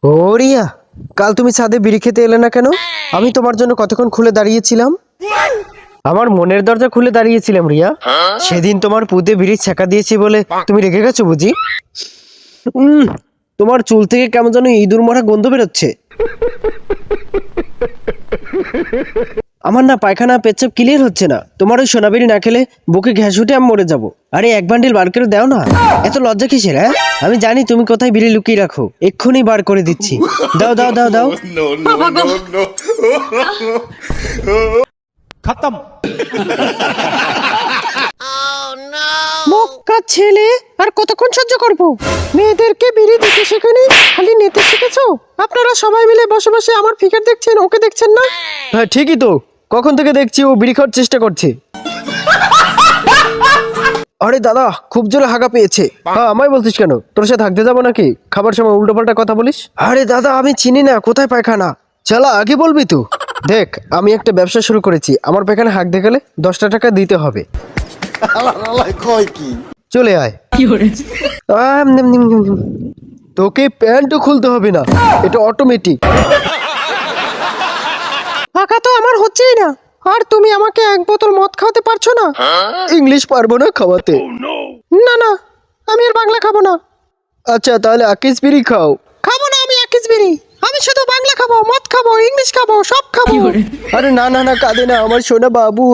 ও রিয়া, কাল তুমি ছাদে বিড়ি খেতে এলে না কেন? আমি তোমার জন্য কতক্ষণ খুলে দাঁড়িয়েছিলাম। আমার মনের দরজা খুলে দাঁড়িয়েছিলাম রিয়া। সেদিন তোমার পুঁতে বিড়ি ছেঁকা দিয়েছি বলে তুমি রেগে গেছো বুঝি? উম, তোমার চুল থেকে কেমন যেন ইঁদুর মরা গন্ধ বেরোচ্ছে। আমার না পায়খানা পেচ্ছাপ ক্লিয়ার হচ্ছে না। তোমার ওই সোনা বিড়ি না খেলে বুকে ঘ্যাস উঠে আমি মরে যাবো। আরে এক বান্ডিল বার করে দাও না। এত লজ্জা কিসের? হ্যাঁ, আমি জানি তুমি কোথায় বিড়ি লুকিয়ে রাখো, এক্ষুনি বার করে দিচ্ছি। দাও দাও দাও দাও। No, no, no, no. खत्म। মক্কা ছেলে, আর কতক্ষণ সহ্য করব? মেয়েদেরকে বিড়ি দিতে শেখনি, খালি নিতে শিখেছো। আপনারা সবাই মিলে বসে বসে আমার ফিগার দেখছেন, ওকে দেখছেন না? হ্যাঁ ঠিকই তো, কখন থেকে দেখছি ও বিড়ি খাওয়ার চেষ্টা করছে। আরে দাদা, খুব জোরে হাগা পেয়েছে। হ্যাঁ, আমায় বলছিস কেন? তোর সাথে থাকতে যাবো নাকি? খাবার সময় উল্টোপাল্টা কথা বলিস। আরে দাদা, আমি চিনি না কোথায় পায়খানা। চালা, আগে বলবি তো। দেখ, আমি একটা ব্যবসা শুরু করেছি, আমার পায়খানা হাঁক গেলে 10টা টাকা দিতে হবে। চলে আয়। নিম, নিম, নিম, নিম। তোকে প্যান্টও খুলতে হবে না, এটা অটোমেটিক। পাকা তো আমার হচ্ছেই না, আর তুমি আমাকে এক বোতল মদ খাওয়াতে পারছো না? ইংলিশ পারবো না খাওয়াতে। না না, আমি আর বাংলা খাবো না। আচ্ছা তাহলে আকিস বিড়ি খাও। খাবো না আমি আকিস বিড়ি, আমি শুধু বাংলা খাবো, মদ খাবো, ইংলিশ খাবো, সব খাবো। আরে না না না, কাঁদে না আমার সোনা বাবু।